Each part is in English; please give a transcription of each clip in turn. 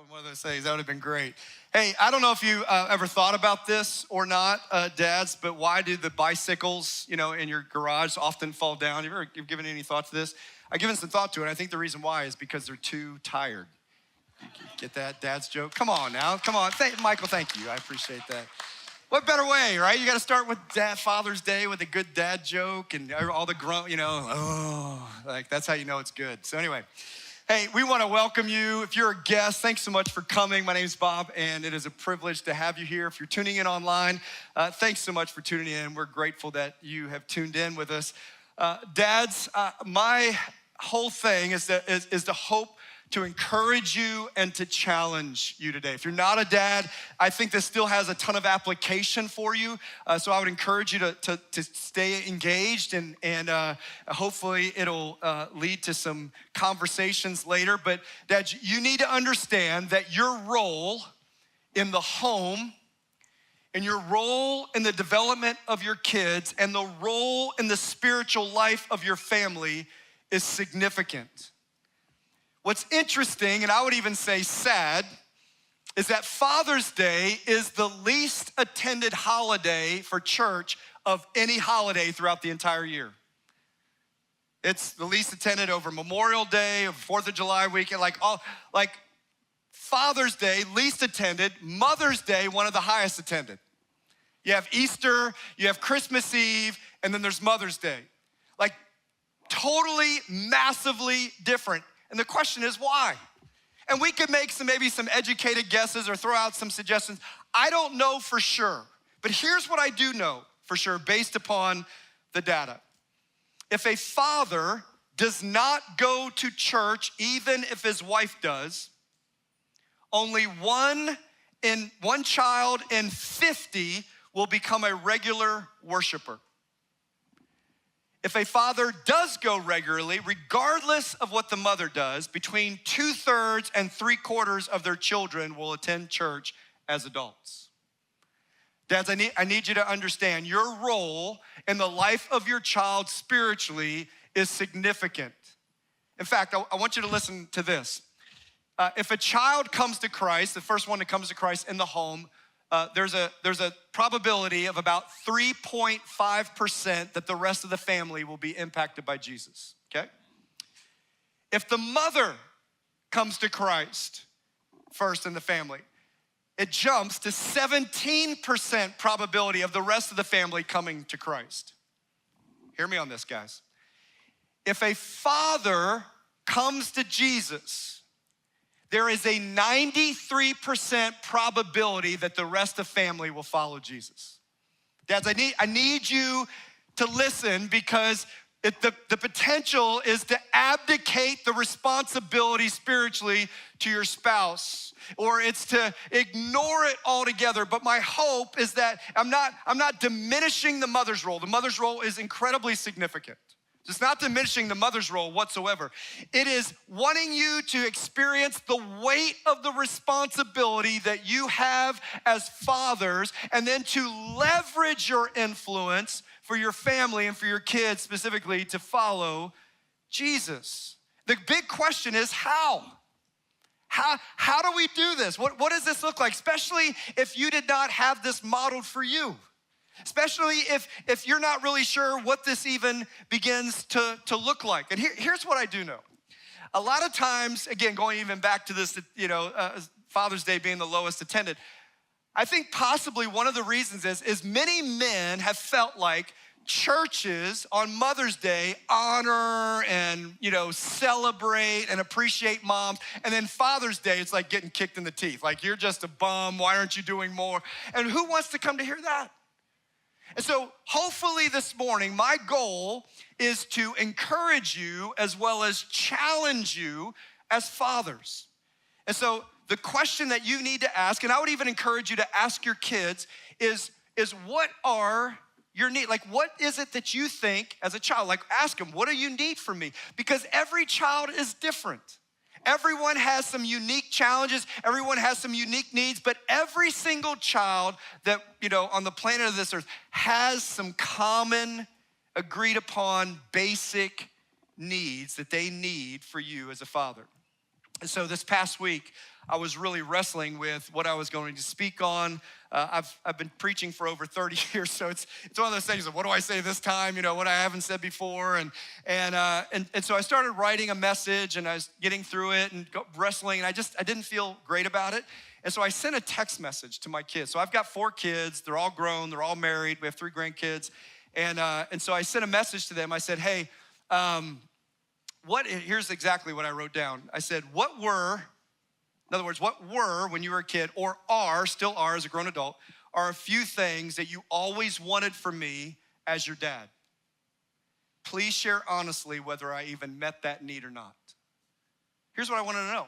one of those things. That would have been great. Hey, I don't know if you ever thought about this or not, dads, but why do the bicycles, in your garage often fall down? You've given any thought to this? I've given some thought to it. I think the reason why is because they're too tired. You get that, dad's joke? Come on now, come on. Michael, thank you. I appreciate that. What better way, right? You got to start with Father's Day with a good dad joke and all the grunt, that's how you know it's good. So anyway, hey, we want to welcome you. If you're a guest, thanks so much for coming. My name is Bob, and it is a privilege to have you here. If you're tuning in online, thanks so much for tuning in. We're grateful that you have tuned in with us. Dads, my whole thing is to hope to encourage you and to challenge you today. If you're not a dad, I think this still has a ton of application for you. So I would encourage you to stay engaged and hopefully it'll lead to some conversations later. But dads, you need to understand that your role in the home and your role in the development of your kids and the role in the spiritual life of your family is significant. What's interesting, and I would even say sad, is that Father's Day is the least attended holiday for church of any holiday throughout the entire year. It's the least attended over Memorial Day, or 4th of July weekend, like Father's Day, least attended, Mother's Day, one of the highest attended. You have Easter, you have Christmas Eve, and then there's Mother's Day. Like totally, massively different. And the question is why? And we could make maybe some educated guesses or throw out some suggestions. I don't know for sure, but here's what I do know for sure based upon the data. If a father does not go to church, even if his wife does, only one child in 50 will become a regular worshiper. If a father does go regularly, regardless of what the mother does, between 2/3 and 3/4 of their children will attend church as adults. Dads, I need you to understand your role in the life of your child spiritually is significant. In fact, I want you to listen to this. If a child comes to Christ, the first one that comes to Christ in the home, there's a probability of about 3.5% that the rest of the family will be impacted by Jesus, okay? If the mother comes to Christ first in the family, it jumps to 17% probability of the rest of the family coming to Christ. Hear me on this, guys. If a father comes to Jesus, there is a 93% probability that the rest of the family will follow Jesus. Dads, I need you to listen because the potential is to abdicate the responsibility spiritually to your spouse, or it's to ignore it altogether. But my hope is that I'm not diminishing the mother's role. The mother's role is incredibly significant. It's not diminishing the mother's role whatsoever. It is wanting you to experience the weight of the responsibility that you have as fathers, and then to leverage your influence for your family and for your kids specifically to follow Jesus. The big question is how? How do we do this? What does this look like? Especially if you did not have this modeled for you. Especially if you're not really sure what this even begins to look like. And here's what I do know. A lot of times, again, going even back to this, Father's Day being the lowest attended, I think possibly one of the reasons is many men have felt like churches on Mother's Day honor and, celebrate and appreciate moms. And then Father's Day, it's like getting kicked in the teeth. Like, you're just a bum. Why aren't you doing more? And who wants to come to hear that? And so hopefully this morning, my goal is to encourage you as well as challenge you as fathers. And so the question that you need to ask, and I would even encourage you to ask your kids, is what are your needs? Like, what is it that you think as a child? Like, ask them, what do you need from me? Because every child is different. Everyone has some unique challenges. Everyone has some unique needs, but every single child that, on the planet of this earth has some common, agreed upon, basic needs that they need for you as a father. And so this past week, I was really wrestling with what I was going to speak on. I've been preaching for over 30 years, so it's one of those things of what do I say this time, what I haven't said before, and so I started writing a message, and I was getting through it and wrestling, and I didn't feel great about it. And so I sent a text message to my kids. So I've got 4 kids, they're all grown, they're all married, we have 3 grandkids. And so I sent a message to them. I said, hey, here's exactly what I wrote down. I said, what were, when you were a kid, or still are as a grown adult, are a few things that you always wanted from me as your dad? Please share honestly whether I even met that need or not. Here's what I wanted to know.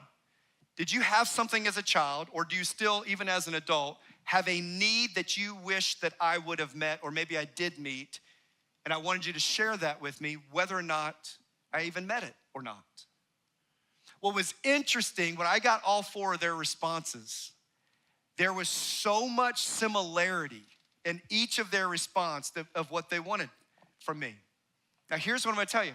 Did you have something as a child, or do you still, even as an adult, have a need that you wish that I would have met, or maybe I did meet, and I wanted you to share that with me, whether or not I even met it or not? What was interesting, when I got all 4 of their responses, there was so much similarity in each of their response of what they wanted from me. Now, here's what I'm gonna tell you.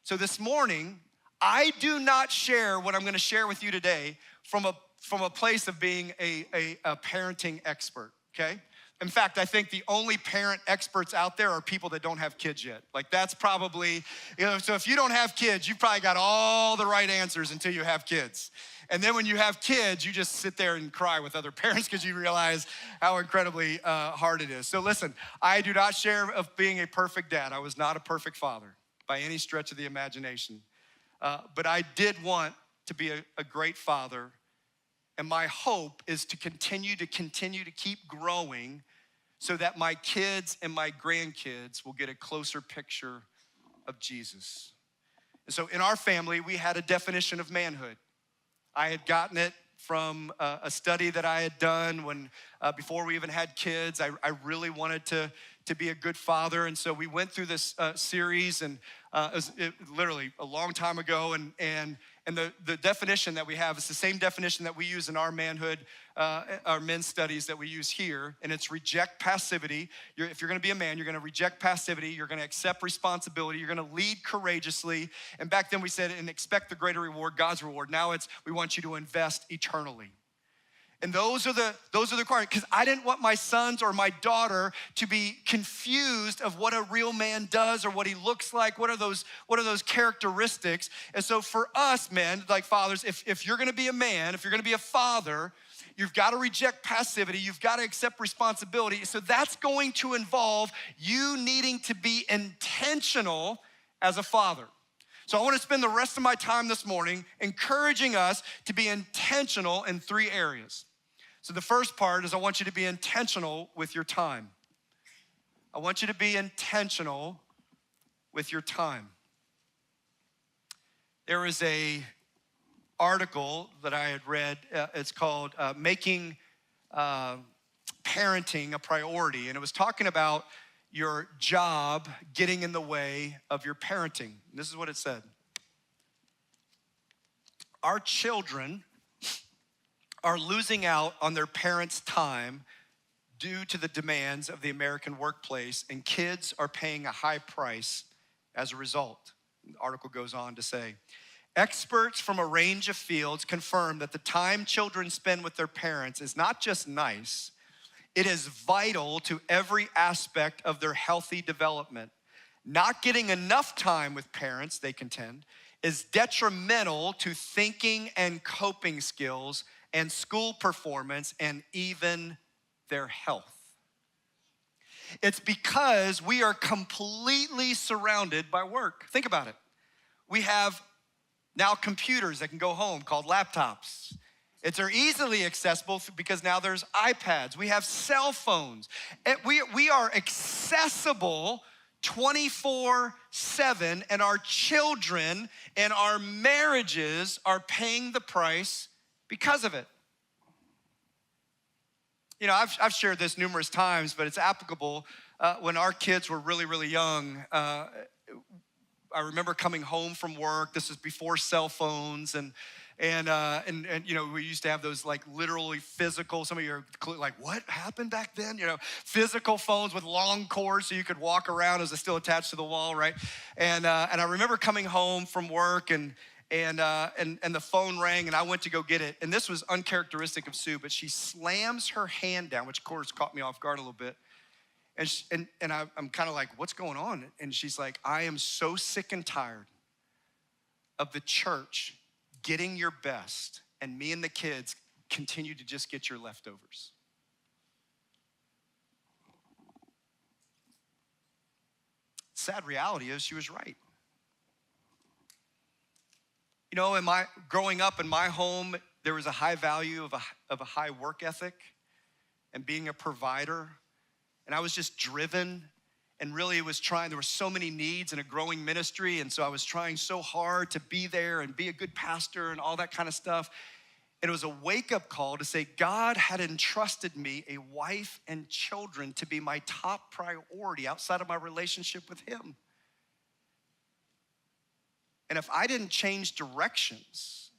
So this morning, I do not share what I'm gonna share with you today from a place of being a parenting expert, okay? In fact, I think the only parent experts out there are people that don't have kids yet. Like that's probably, so if you don't have kids, you've probably got all the right answers until you have kids. And then when you have kids, you just sit there and cry with other parents because you realize how incredibly hard it is. So listen, I do not share of being a perfect dad. I was not a perfect father by any stretch of the imagination. But I did want to be a great father. And my hope is to continue to keep growing so that my kids and my grandkids will get a closer picture of Jesus. And so in our family, we had a definition of manhood. I had gotten it from a study that I had done when before we even had kids. I really wanted to be a good father, and so we went through this series, and it was literally a long time ago, and the definition that we have is the same definition that we use in our manhood, our men's studies that we use here, and it's reject passivity. If you're gonna be a man, you're gonna reject passivity, you're gonna accept responsibility, you're gonna lead courageously, and back then we said, and expect the greater reward, God's reward. Now it's, we want you to invest eternally. And those are the requirements, because I didn't want my sons or my daughter to be confused of what a real man does or what he looks like. What are those characteristics? And so for us men, like fathers, if you're gonna be a man, if you're gonna be a father, you've got to reject passivity, you've got to accept responsibility. So that's going to involve you needing to be intentional as a father. So I want to spend the rest of my time this morning encouraging us to be intentional in 3 areas. So the first part is I want you to be intentional with your time. I want you to be intentional with your time. There is a article that I had read. It's called Making Parenting a Priority. And it was talking about your job getting in the way of your parenting. This is what it said. Our children are losing out on their parents' time due to the demands of the American workplace, and kids are paying a high price as a result. The article goes on to say, experts from a range of fields confirm that the time children spend with their parents is not just nice, it is vital to every aspect of their healthy development. Not getting enough time with parents, they contend, is detrimental to thinking and coping skills and school performance and even their health. It's because we are completely surrounded by work. Think about it. We have now computers that can go home called laptops. They're easily accessible because now there's iPads. We have cell phones. We are accessible 24/7, and our children and our marriages are paying the price because of it. You know, I've shared this numerous times, but it's applicable. When our kids were really, really young, I remember coming home from work. This is before cell phones, and you know, we used to have those like literally physical, some of you are like, what happened back then? You know, physical phones with long cords so you could walk around as it's still attached to the wall, right? And I remember coming home from work and and the phone rang, and I went to go get it. And this was uncharacteristic of Sue, but she slams her hand down, which of course caught me off guard a little bit. I'm kind of like, what's going on? And she's like, I am so sick and tired of the church getting your best, and me and the kids continue to just get your leftovers. Sad reality is she was right. You know, growing up in my home, there was a high value of a high work ethic and being a provider. And I was just driven, and really there were so many needs in a growing ministry. And so I was trying so hard to be there and be a good pastor and all that kind of stuff. And it was a wake-up call to say, God had entrusted me a wife and children to be my top priority outside of my relationship with him. And if I didn't change directions,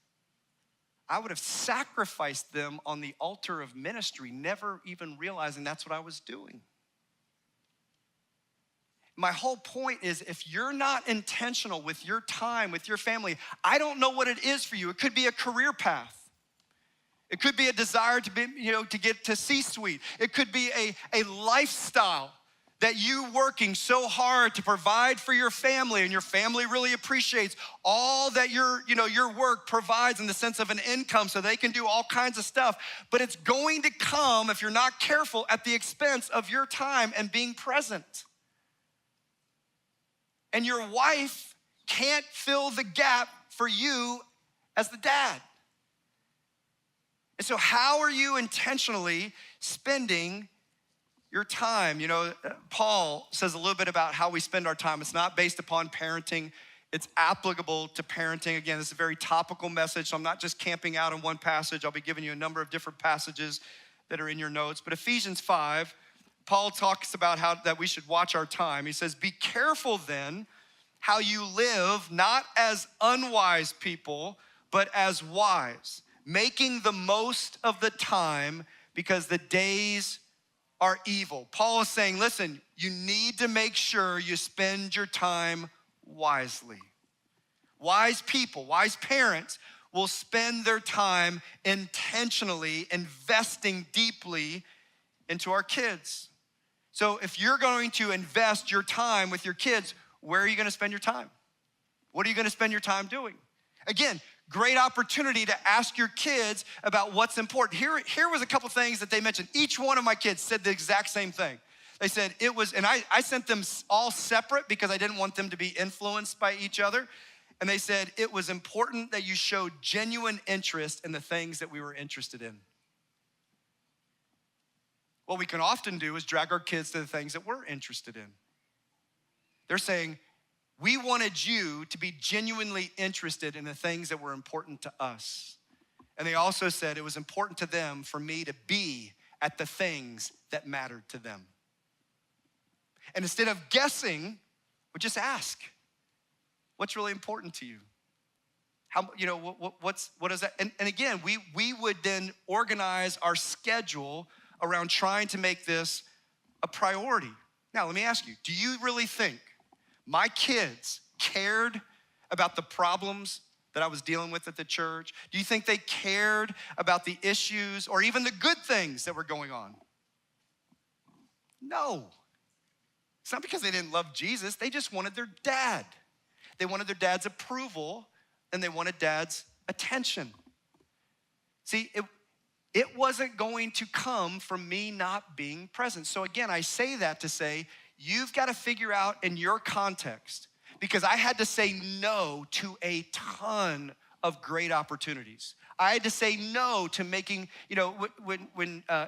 I would have sacrificed them on the altar of ministry, never even realizing that's what I was doing. My whole point is, if you're not intentional with your time, with your family, I don't know what it is for you. It could be a career path. It could be a desire to be, to get to C-suite. It could be a lifestyle that you working so hard to provide for your family, and your family really appreciates all that your work provides in the sense of an income so they can do all kinds of stuff. But it's going to come, if you're not careful, at the expense of your time and being present. And your wife can't fill the gap for you as the dad. And so how are you intentionally spending your time? Paul says a little bit about how we spend our time. It's not based upon parenting. It's applicable to parenting. Again, this is a very topical message, so I'm not just camping out on one passage. I'll be giving you a number of different passages that are in your notes. But Ephesians 5, Paul talks about that we should watch our time. He says, be careful then how you live, not as unwise people, but as wise, making the most of the time because the days are evil. Paul is saying, listen, you need to make sure you spend your time wisely. Wise people, wise parents will spend their time intentionally investing deeply into our kids. So if you're going to invest your time with your kids, where are you gonna spend your time? What are you gonna spend your time doing? Again, great opportunity to ask your kids about what's important. Here was a couple things that they mentioned. Each one of my kids said the exact same thing. They said it was, and I sent them all separate because I didn't want them to be influenced by each other. And they said it was important that you showed genuine interest in the things that we were interested in. What we can often do is drag our kids to the things that we're interested in. They're saying, we wanted you to be genuinely interested in the things that were important to us. And they also said it was important to them for me to be at the things that mattered to them. And instead of guessing, we just ask, what's really important to you? What is that? And again, we would then organize our schedule around trying to make this a priority. Now, let me ask you, do you really think my kids cared about the problems that I was dealing with at the church? Do you think they cared about the issues or even the good things that were going on? No. It's not because they didn't love Jesus. They just wanted their dad. They wanted their dad's approval, and they wanted dad's attention. See, it wasn't going to come from me not being present. So again, I say that to say, you've got to figure out in your context, because I had to say no to a ton of great opportunities. I had to say no to making, when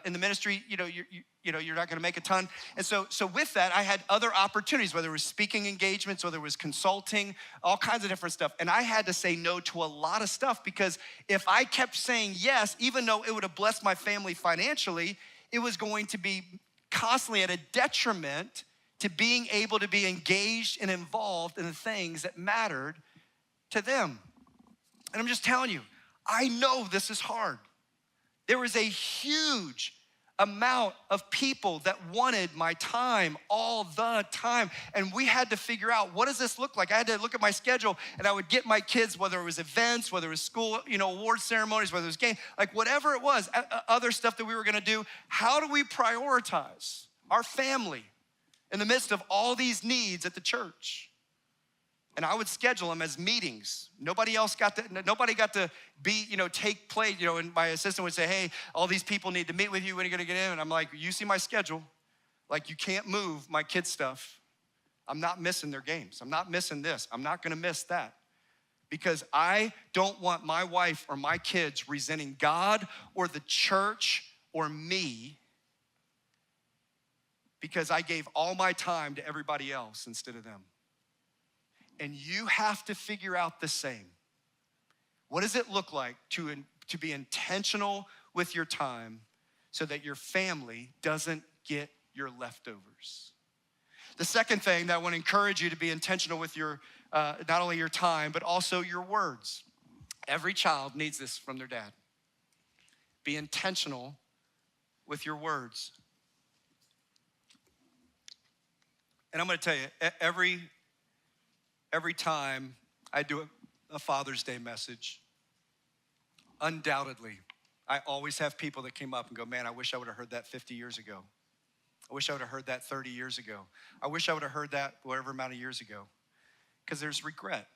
in the ministry, you're not gonna make a ton. And so with that, I had other opportunities, whether it was speaking engagements, whether it was consulting, all kinds of different stuff. And I had to say no to a lot of stuff, because if I kept saying yes, even though it would have blessed my family financially, it was going to be constantly at a detriment to being able to be engaged and involved in the things that mattered to them. And I'm just telling you, I know this is hard. There is a huge amount of people that wanted my time all the time. And we had to figure out, what does this look like? I had to look at my schedule, and I would get my kids, whether it was events, whether it was school, award ceremonies, whether it was game, like whatever it was, other stuff that we were gonna do. How do we prioritize our family in the midst of all these needs at the church? And I would schedule them as meetings. Nobody got to be, take place, and my assistant would say, hey, all these people need to meet with you. When are you gonna get in? And I'm like, you see my schedule. Like, you can't move my kids' stuff. I'm not missing their games. I'm not missing this. I'm not gonna miss that. Because I don't want my wife or my kids resenting God or the church or me because I gave all my time to everybody else instead of them. And you have to figure out the same. What does it look like to be intentional with your time so that your family doesn't get your leftovers? The second thing that I want to encourage you to be intentional with your, not only your time, but also your words. Every child needs this from their dad. Be intentional with your words. And I'm gonna tell you, every time I do a Father's Day message, undoubtedly, I always have people that came up and go, man, I wish I would have heard that 50 years ago. I wish I would have heard that 30 years ago. I wish I would have heard that whatever amount of years ago. Because there's regret.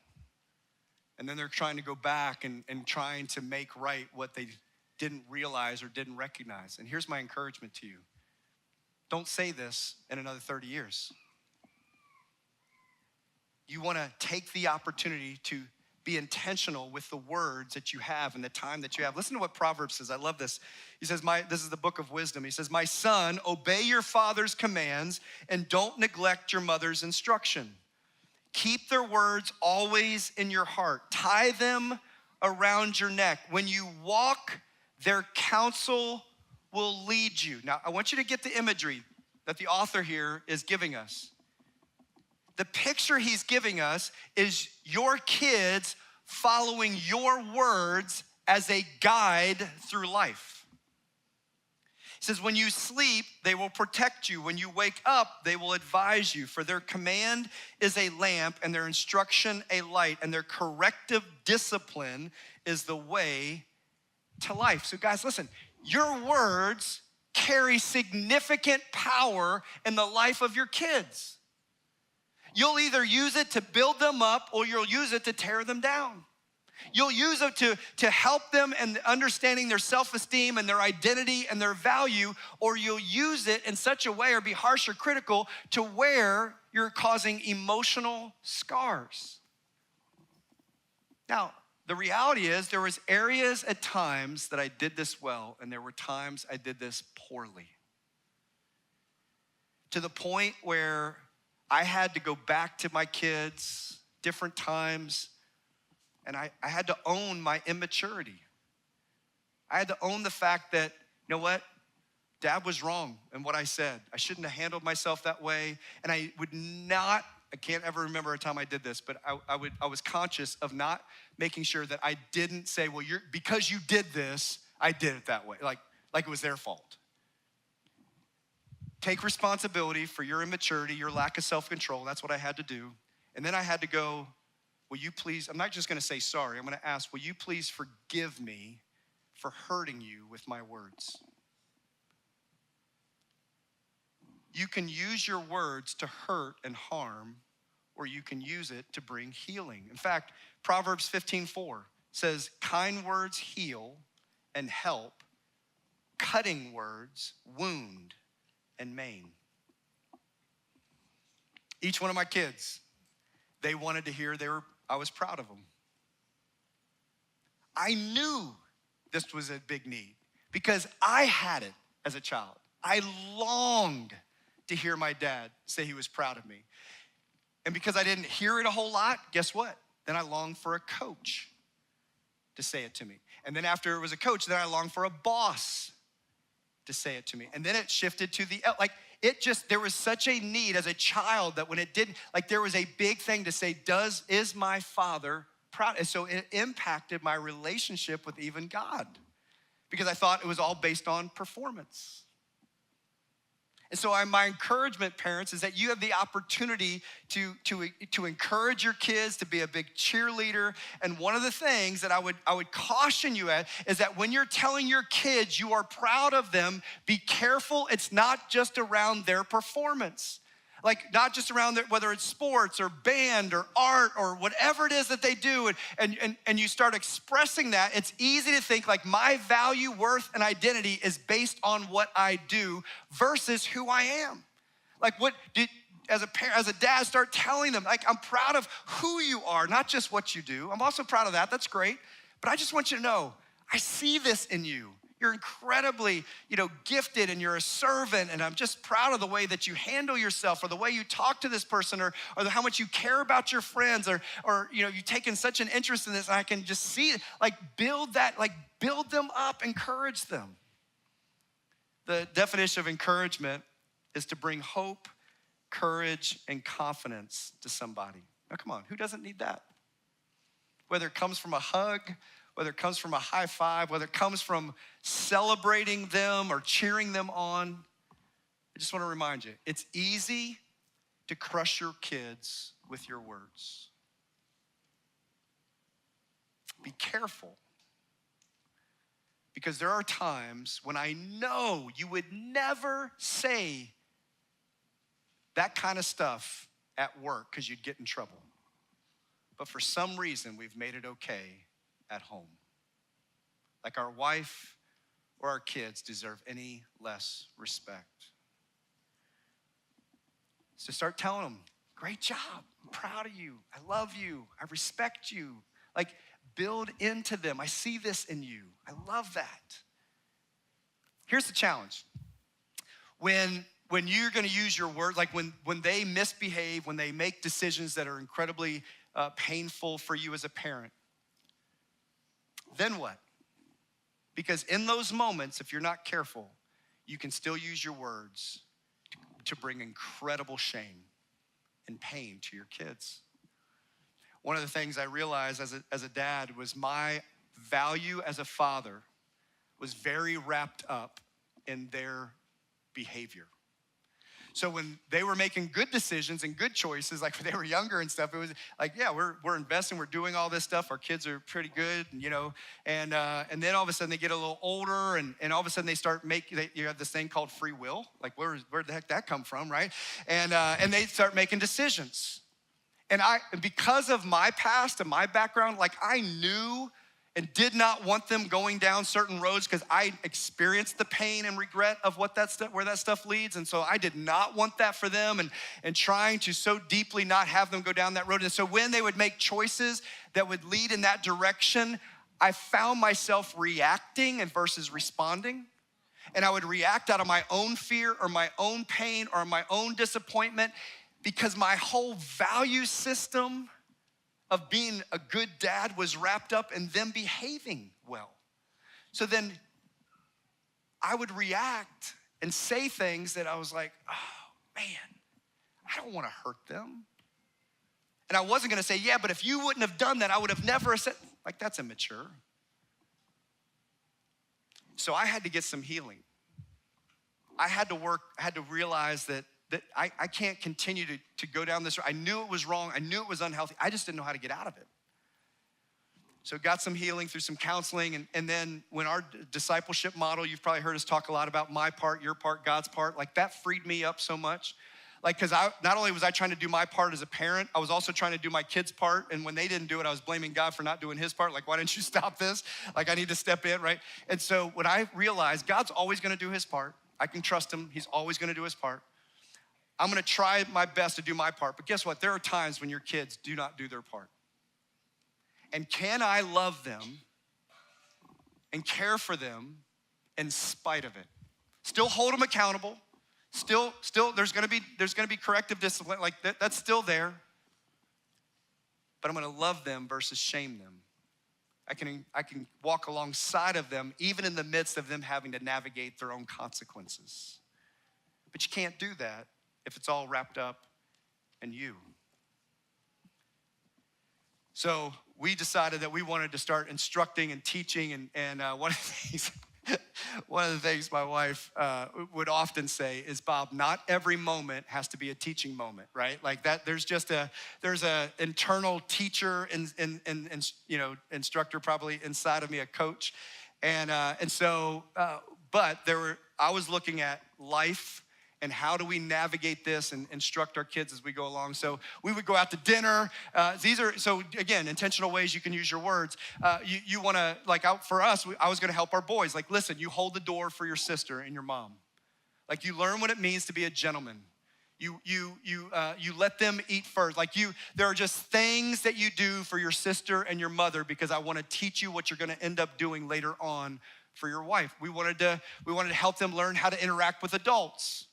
And then they're trying to go back and trying to make right what they didn't realize or didn't recognize. And here's my encouragement to you. Don't say this in another 30 years. You wanna take the opportunity to be intentional with the words that you have and the time that you have. Listen to what Proverbs says. I love this. He says, this is the book of wisdom. He says, my son, obey your father's commands and don't neglect your mother's instruction. Keep their words always in your heart. Tie them around your neck. When you walk, their counsel will lead you. Now, I want you to get the imagery that the author here is giving us. The picture he's giving us is your kids following your words as a guide through life. He says, when you sleep, they will protect you. When you wake up, they will advise you. For their command is a lamp and their instruction a light, and their corrective discipline is the way to life. So guys, listen, your words carry significant power in the life of your kids. You'll either use it to build them up or you'll use it to tear them down. You'll use it to help them in understanding their self-esteem and their identity and their value, or you'll use it in such a way or be harsh or critical to where you're causing emotional scars. Now, the reality is there was areas at times that I did this well, and there were times I did this poorly. To the point where I had to go back to my kids different times, and I had to own my immaturity. I had to own the fact that, you know what? Dad was wrong in what I said. I shouldn't have handled myself that way. And I can't ever remember a time I did this, but I was conscious of not making sure that I didn't say, well, because you did this, I did it that way, like it was their fault. Take responsibility for your immaturity, your lack of self-control. That's what I had to do. And then I had to go, will you please, I'm not just gonna say sorry, I'm gonna ask, will you please forgive me for hurting you with my words? You can use your words to hurt and harm, or you can use it to bring healing. In fact, Proverbs 15:4 says, kind words heal and help, cutting words wound and maim. Each one of my kids, they wanted to hear I was proud of them. I knew this was a big need because I had it as a child. I longed to hear my dad say he was proud of me. And because I didn't hear it a whole lot, guess what? Then I longed for a coach to say it to me. And then after it was a coach, then I longed for a boss to say it to me. And then it shifted to there was such a need as a child that when it didn't, there was a big thing to say, is my father proud? And so it impacted my relationship with even God because I thought it was all based on performance. And so my encouragement, parents, is that you have the opportunity to encourage your kids, to be a big cheerleader. And one of the things that I would caution you at is that when you're telling your kids you are proud of them, be careful. It's not just around their performance. Like not just around whether it's sports or band or art or whatever it is that they do, and you start expressing that, it's easy to think like my value, worth, and identity is based on what I do versus who I am. Like as a parent, as a dad, start telling them, like, I'm proud of who you are, not just what you do. I'm also proud of that, that's great. But I just want you to know, I see this in you. You're incredibly, gifted, and you're a servant, and I'm just proud of the way that you handle yourself, or the way you talk to this person, or how much you care about your friends, or you've taken such an interest in this, and I can just see it. Build them up, encourage them. The definition of encouragement is to bring hope, courage, and confidence to somebody. Now, come on, who doesn't need that? Whether it comes from a hug, whether it comes from a high five, whether it comes from celebrating them or cheering them on, I just want to remind you, it's easy to crush your kids with your words. Be careful, because there are times when I know you would never say that kind of stuff at work because you'd get in trouble. But for some reason, we've made it okay at home. Like our wife or our kids deserve any less respect. So start telling them, great job, I'm proud of you, I love you, I respect you. Like, build into them, I see this in you, I love that. Here's the challenge. When you're gonna use your words, like when they misbehave, when they make decisions that are incredibly painful for you as a parent, then what? Because in those moments, if you're not careful, you can still use your words to bring incredible shame and pain to your kids. One of the things I realized as a dad was my value as a father was very wrapped up in their behavior. So when they were making good decisions and good choices, like when they were younger and stuff, it was like, yeah, we're investing, we're doing all this stuff. Our kids are pretty good, and then all of a sudden they get a little older, and all of a sudden they start you have this thing called free will. Like where the heck that come from, right? And they start making decisions. And because of my past and my background, like I knew and did not want them going down certain roads because I experienced the pain and regret of where that stuff leads. And so I did not want that for them, and trying to so deeply not have them go down that road. And so when they would make choices that would lead in that direction, I found myself reacting versus responding. And I would react out of my own fear or my own pain or my own disappointment, because my whole value system of being a good dad was wrapped up in them behaving well. So then I would react and say things that I was like, oh man, I don't wanna hurt them. And I wasn't gonna say, yeah, but if you wouldn't have done that, I would have never said, like that's immature. So I had to get some healing. I had to realize that I can't continue to go down this road. I knew it was wrong. I knew it was unhealthy. I just didn't know how to get out of it. So got some healing through some counseling. And then when our discipleship model, you've probably heard us talk a lot about my part, your part, God's part. Like that freed me up so much. Like, because not only was I trying to do my part as a parent, I was also trying to do my kids' part. And when they didn't do it, I was blaming God for not doing his part. Like, why didn't you stop this? Like, I need to step in, right? And so when I realized God's always gonna do his part, I can trust him. He's always gonna do his part. I'm gonna try my best to do my part, but guess what? There are times when your kids do not do their part. And can I love them and care for them in spite of it? Still hold them accountable. Still, there's gonna be corrective discipline, like that's still there. But I'm gonna love them versus shame them. I can walk alongside of them, even in the midst of them having to navigate their own consequences. But you can't do that if it's all wrapped up in you. So we decided that we wanted to start instructing and teaching, and one of one of the things my wife would often say is, Bob, not every moment has to be a teaching moment, right? Like that, there's a internal teacher and you know, instructor probably inside of me, a coach. And so, but I was looking at life and how do we navigate this and instruct our kids as we go along. So we would go out to dinner. So again, intentional ways you can use your words. You wanna, like for us, I was gonna help our boys. Like, listen, you hold the door for your sister and your mom. Like you learn what it means to be a gentleman. You let them eat first. Like there are just things that you do for your sister and your mother because I wanna teach you what you're gonna end up doing later on for your wife. We wanted to help them learn how to interact with adults.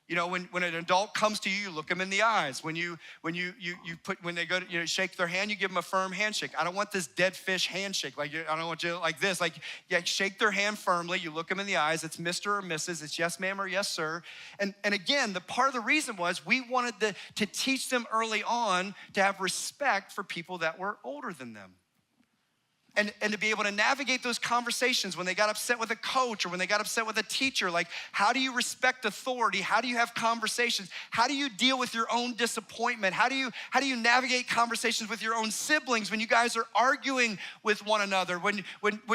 You know, when an adult comes to you, you look them in the eyes. When they go to, shake their hand, you give them a firm handshake. I don't want this dead fish handshake. Like, I don't want you like this. Like, yeah, shake their hand firmly. You look them in the eyes. It's Mr. or Mrs. It's yes, ma'am, or yes, sir. And again, the part of the reason was we wanted to teach them early on to have respect for people that were older than them. And to be able to navigate those conversations when they got upset with a coach or when they got upset with a teacher. Like, how do you respect authority? How do you have conversations? How do you deal with your own disappointment? How do you navigate conversations with your own siblings when you guys are arguing with one another? When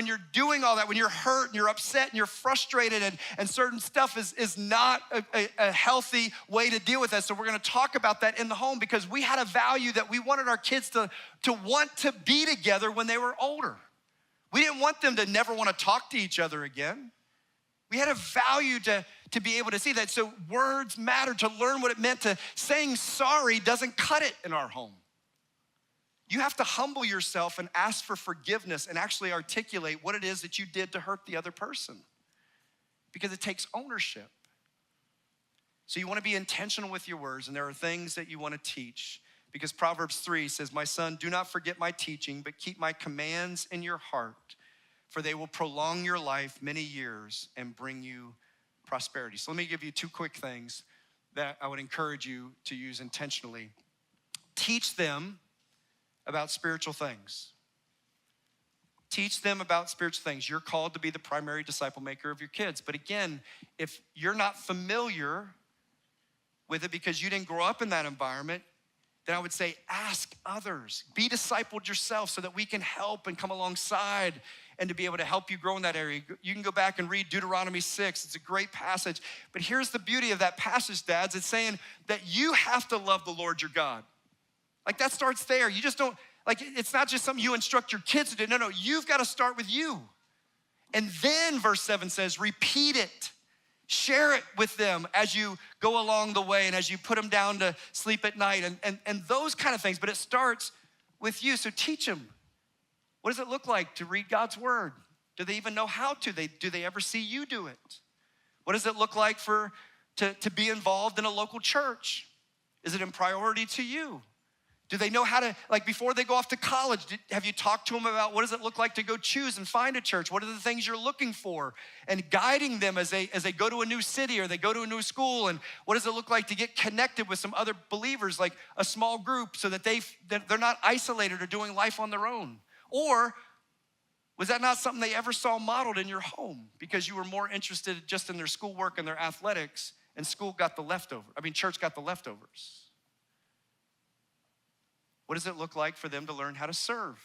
you're doing all that, when you're hurt and you're upset and you're frustrated and certain stuff is not a healthy way to deal with that. So we're gonna talk about that in the home because we had a value that we wanted our kids to want to be together when they were older. We didn't want them to never want to talk to each other again. We had a value to be able to see that. So words matter, to learn what it meant. To saying sorry doesn't cut it in our home. You have to humble yourself and ask for forgiveness and actually articulate what it is that you did to hurt the other person because it takes ownership. So you want to be intentional with your words, and there are things that you want to teach. Because Proverbs 3 says, my son, do not forget my teaching, but keep my commands in your heart, for they will prolong your life many years and bring you prosperity. So let me give you two quick things that I would encourage you to use intentionally. Teach them about spiritual things. Teach them about spiritual things. You're called to be the primary disciple maker of your kids. But again, if you're not familiar with it because you didn't grow up in that environment, then I would say ask others. Be discipled yourself so that we can help and come alongside and to be able to help you grow in that area. You can go back and read Deuteronomy 6. It's a great passage. But here's the beauty of that passage, dads. It's saying that you have to love the Lord your God. Like that starts there. You just don't, like it's not just something you instruct your kids to do. No, you've got to start with you. And then verse 7 says, repeat it. Share it with them as you go along the way and as you put them down to sleep at night and those kind of things. But it starts with you. So teach them. What does it look like to read God's word? Do they even know how to? Do they ever see you do it? What does it look like to be involved in a local church? Is it in priority to you? Do they know how to, like before they go off to college, have you talked to them about what does it look like to go choose and find a church? What are the things you're looking for? And guiding them as they go to a new city or they go to a new school, and what does it look like to get connected with some other believers, like a small group, so that they're not isolated or doing life on their own? Or was that not something they ever saw modeled in your home because you were more interested just in their schoolwork and their athletics, and church got the leftovers? What does it look like for them to learn how to serve?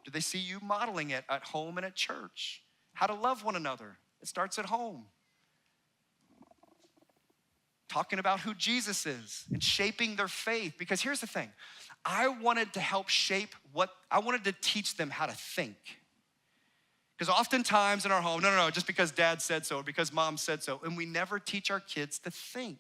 Do they see you modeling it at home and at church? How to love one another. It starts at home. Talking about who Jesus is and shaping their faith. Because here's the thing. I wanted to teach them how to think. Because oftentimes in our home, no, just because dad said so or because mom said so, and we never teach our kids to think.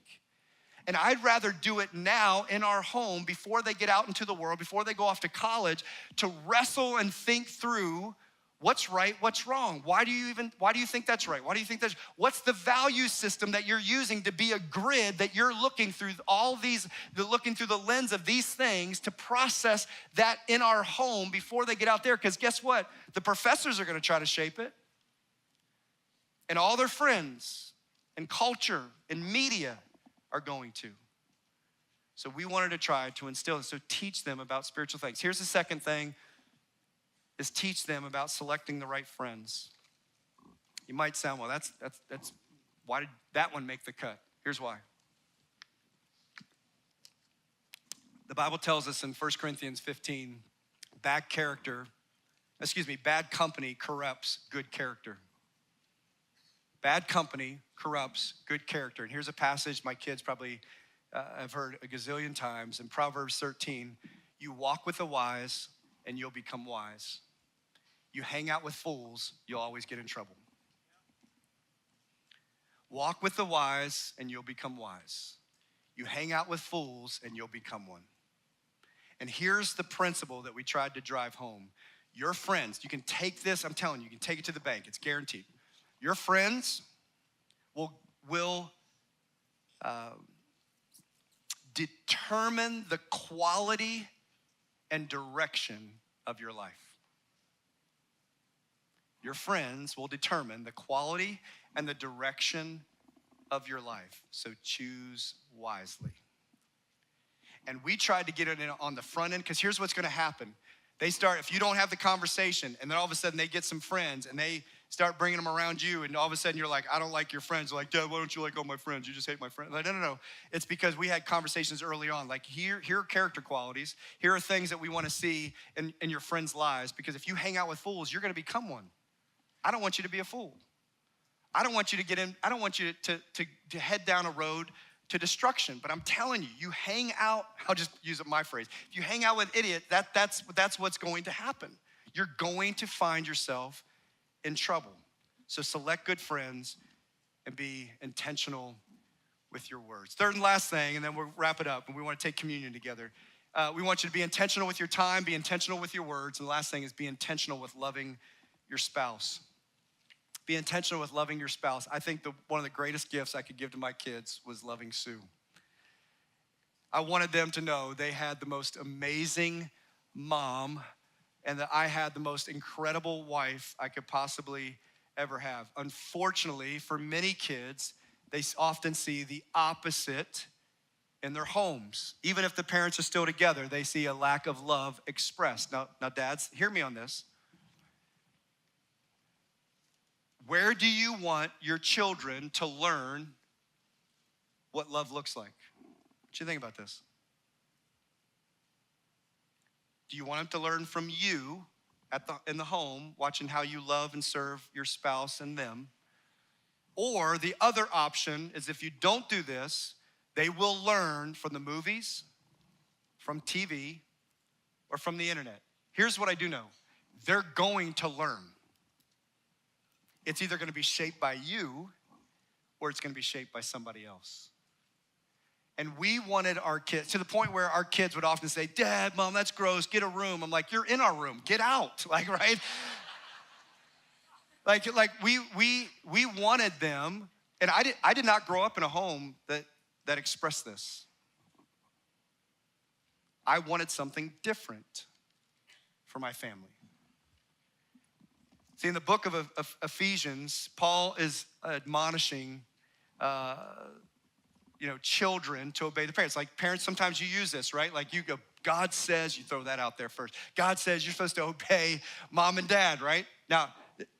And I'd rather do it now in our home before they get out into the world, before they go off to college, to wrestle and think through what's right, what's wrong. Why do you think that's right? Why do you think what's the value system that you're using to be a grid that you're looking through looking through the lens of these things to process that in our home before they get out there? Because guess what? The professors are gonna try to shape it. And all their friends and culture and media are going to. So we wanted to try to instill this. So teach them about spiritual things. Here's the second thing, is teach them about selecting the right friends. You might sound, well, that's why did that one make the cut? Here's why. The Bible tells us in 1 Corinthians 15, bad company corrupts good character. Bad company corrupts good character. And here's a passage my kids probably have heard a gazillion times in Proverbs 13. You walk with the wise and you'll become wise. You hang out with fools, you'll always get in trouble. Walk with the wise and you'll become wise. You hang out with fools and you'll become one. And here's the principle that we tried to drive home. Your friends, you can take this, I'm telling you, you can take it to the bank, it's guaranteed. Your friends will determine the quality and direction of your life. Your friends will determine the quality and the direction of your life. So choose wisely. And we tried to get it in on the front end, because here's what's gonna happen. They start, if you don't have the conversation, and then all of a sudden they get some friends and they start bringing them around you, and all of a sudden you're like, I don't like your friends. They're like, Dad, why don't you like all my friends? You just hate my friends. Like, no. It's because we had conversations early on. Like, here are character qualities. Here are things that we wanna see in your friends' lives, because if you hang out with fools, you're gonna become one. I don't want you to be a fool. I don't want you to get in, I don't want you to head down a road to destruction. But I'm telling you, you hang out, I'll just use my phrase. If you hang out with idiots, that's what's going to happen. You're going to find yourself in trouble. So select good friends and be intentional with your words. Third and last thing, and then we'll wrap it up, and we want to take communion together. We want you to be intentional with your time, be intentional with your words, and the last thing is be intentional with loving your spouse. Be intentional with loving your spouse. I think one of the greatest gifts I could give to my kids was loving Sue. I wanted them to know they had the most amazing mom and that I had the most incredible wife I could possibly ever have. Unfortunately, for many kids, they often see the opposite in their homes. Even if the parents are still together, they see a lack of love expressed. Now dads, hear me on this. Where do you want your children to learn what love looks like? What you think about this? Do you want them to learn from you in the home, watching how you love and serve your spouse and them? Or the other option is, if you don't do this, they will learn from the movies, from TV, or from the internet. Here's what I do know. They're going to learn. It's either gonna be shaped by you or it's gonna be shaped by somebody else. And we wanted our kids, to the point where our kids would often say, Dad, Mom, that's gross, get a room. I'm like, you're in our room, get out, right? like we wanted them, and I did not grow up in a home that expressed this. I wanted something different for my family. See, in the book of Ephesians, Paul is admonishing children to obey the parents. Like, parents, sometimes you use this, right? Like, you go, God says, you throw that out there first. God says you're supposed to obey mom and dad, right? Now,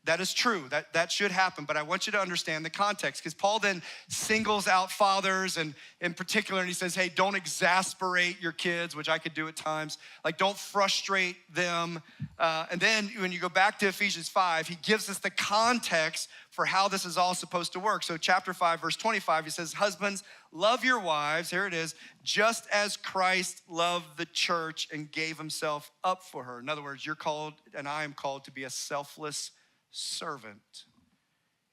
that is true, that should happen, but I want you to understand the context, because Paul then singles out fathers and in particular, and he says, hey, don't exasperate your kids, which I could do at times. Like, don't frustrate them. And then when you go back to Ephesians 5, he gives us the context for how this is all supposed to work. So chapter 5, verse 25, he says, husbands, love your wives, here it is, just as Christ loved the church and gave himself up for her. In other words, you're called, and I am called, to be a selfless servant.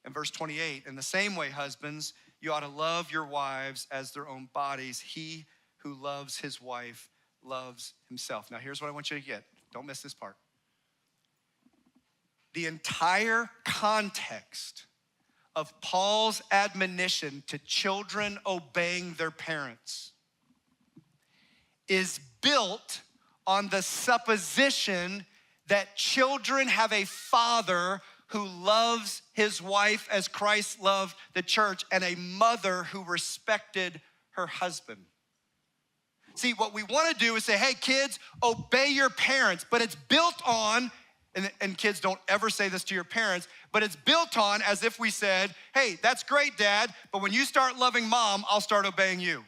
In verse 28, in the same way, husbands, you ought to love your wives as their own bodies. He who loves his wife loves himself. Now, here's what I want you to get. Don't miss this part. The entire context of Paul's admonition to children obeying their parents is built on the supposition that children have a father who loves his wife as Christ loved the church, and a mother who respected her husband. See, what we want to do is say, hey, kids, obey your parents, but it's built on, and kids, don't ever say this to your parents, but it's built on as if we said, hey, that's great, Dad, but when you start loving Mom, I'll start obeying you.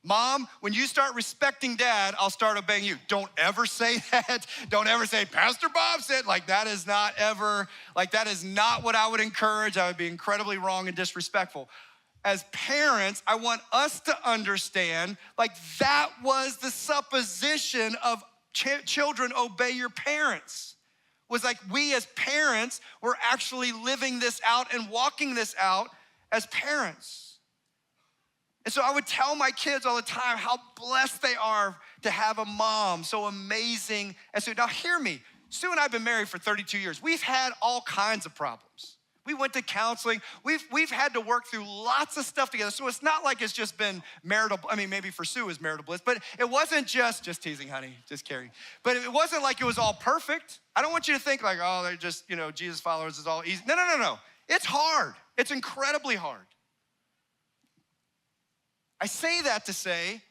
Mom, when you start respecting Dad, I'll start obeying you. Don't ever say that. Don't ever say, Pastor Bob said, that is not what I would encourage. I would be incredibly wrong and disrespectful. As parents, I want us to understand, that was the supposition of children obey your parents. Was we as parents were actually living this out and walking this out as parents. And so I would tell my kids all the time how blessed they are to have a mom so amazing. And so now hear me, Sue and I have been married for 32 years. We've had all kinds of problems. We went to counseling. We've had to work through lots of stuff together. So it's not like it's just been marital. I mean, maybe for Sue it was marital bliss, but it wasn't just teasing, honey, just kidding. But it wasn't like it was all perfect. I don't want you to think oh, they're just, Jesus followers is all easy. No. It's hard. It's incredibly hard. I say that to say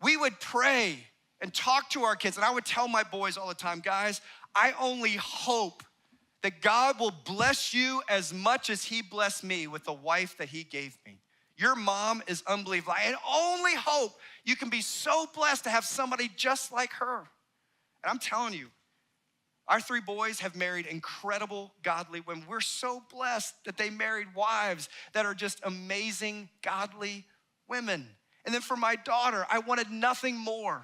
we would pray and talk to our kids. And I would tell my boys all the time, guys, I only hope that God will bless you as much as he blessed me with the wife that he gave me. Your mom is unbelievable. I only hope you can be so blessed to have somebody just like her. And I'm telling you, our three boys have married incredible, godly women. We're so blessed that they married wives that are just amazing, godly women. And then for my daughter, I wanted nothing more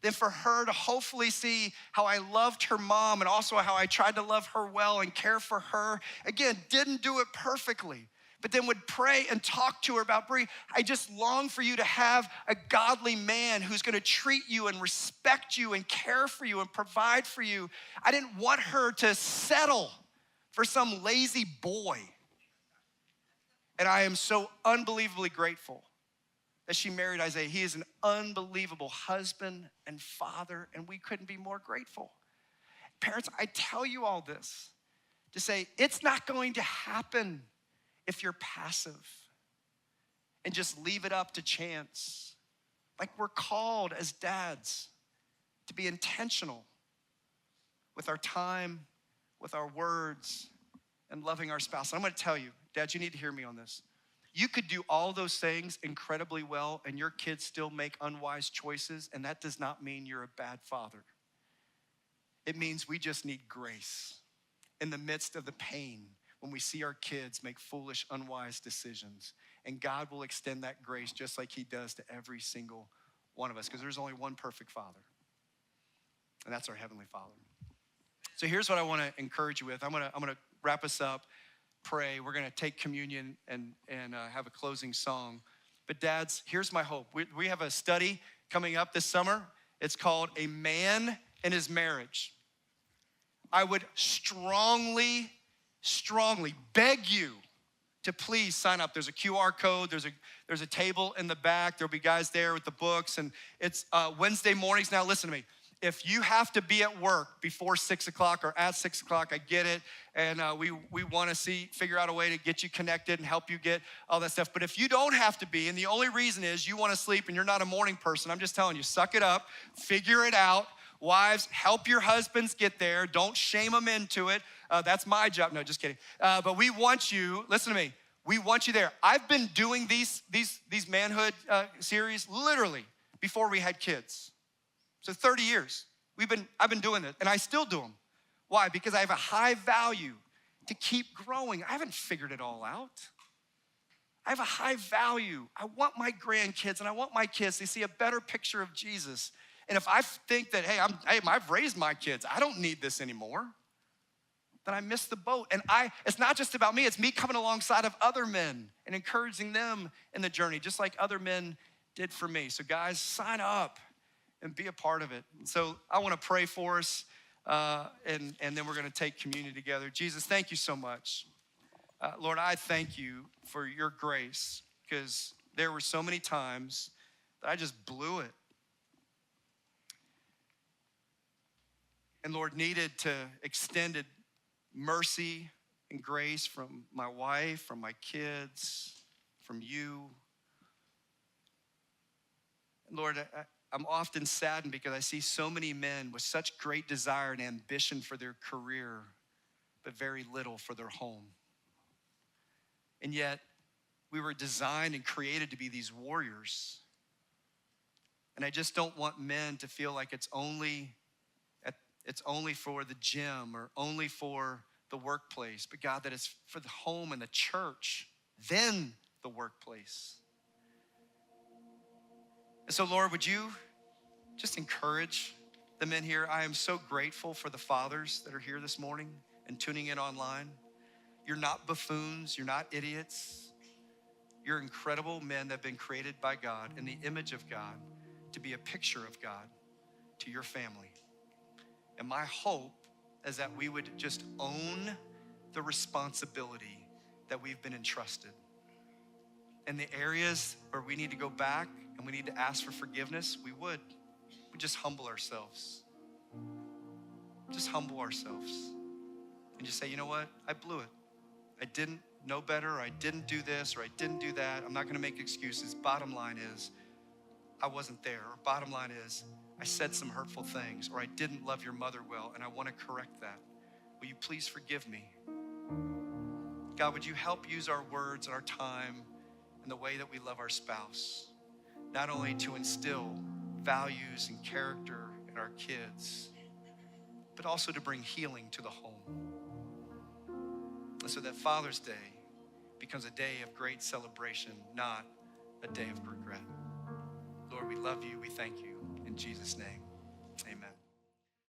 than for her to hopefully see how I loved her mom and also how I tried to love her well and care for her. Again, didn't do it perfectly, but then would pray and talk to her about, Bree, I just long for you to have a godly man who's gonna treat you and respect you and care for you and provide for you. I didn't want her to settle for some lazy boy. And I am so unbelievably grateful that she married Isaiah. He is an unbelievable husband and father, and we couldn't be more grateful. Parents, I tell you all this to say it's not going to happen if you're passive and just leave it up to chance. We're called as dads to be intentional with our time, with our words, and loving our spouse. And I'm gonna tell you, dads, you need to hear me on this. You could do all those things incredibly well and your kids still make unwise choices, and that does not mean you're a bad father. It means we just need grace in the midst of the pain when we see our kids make foolish, unwise decisions. And God will extend that grace just like he does to every single one of us, because there's only one perfect father, and that's our Heavenly Father. So here's what I wanna encourage you with. I'm gonna wrap us up. Pray. We're gonna take communion and have a closing song. But dads, here's my hope. We have a study coming up this summer. It's called A Man and His Marriage. I would strongly beg you to please sign up. There's a QR code. There's a table in the back. There'll be guys there with the books, and it's Wednesday mornings. Now listen to me. If you have to be at work before 6 o'clock or at 6 o'clock, I get it. And we wanna figure out a way to get you connected and help you get all that stuff. But if you don't have to be, and the only reason is you wanna sleep and you're not a morning person, I'm just telling you, suck it up, figure it out. Wives, help your husbands get there. Don't shame them into it. That's my job. No, just kidding. But we want you, listen to me, we want you there. I've been doing these manhood series literally before we had kids. So 30 years, I've been doing it, and I still do them. Why? Because I have a high value to keep growing. I haven't figured it all out. I have a high value. I want my grandkids and I want my kids to see a better picture of Jesus. And if I think that, hey, I've raised my kids, I don't need this anymore, then I missed the boat. And it's not just about me, it's me coming alongside of other men and encouraging them in the journey, just like other men did for me. So guys, sign up and be a part of it. So I wanna pray for us, and then we're gonna take communion together. Jesus, thank you so much. Lord, I thank you for your grace, because there were so many times that I just blew it. And Lord, needed to extended mercy and grace from my wife, from my kids, from you. And Lord, I'm often saddened because I see so many men with such great desire and ambition for their career but very little for their home. And yet, we were designed and created to be these warriors. And I just don't want men to feel like it's only for the gym or only for the workplace, but God, that it's for the home and the church, then the workplace. And so, Lord, would you just encourage the men here? I am so grateful for the fathers that are here this morning and tuning in online. You're not buffoons, you're not idiots. You're incredible men that have been created by God in the image of God to be a picture of God to your family. And my hope is that we would just own the responsibility that we've been entrusted. In the areas where we need to go back and we need to ask for forgiveness, we would just humble ourselves. Just humble ourselves and just say, you know what? I blew it. I didn't know better, or I didn't do this, or I didn't do that. I'm not gonna make excuses. Bottom line is, I wasn't there. Or bottom line is, I said some hurtful things, or I didn't love your mother well, and I wanna correct that. Will you please forgive me? God, would you help use our words and our time and the way that we love our spouse, not only to instill values and character in our kids, but also to bring healing to the home. And so that Father's Day becomes a day of great celebration, not a day of regret. Lord, we love you. We thank you. In Jesus' name.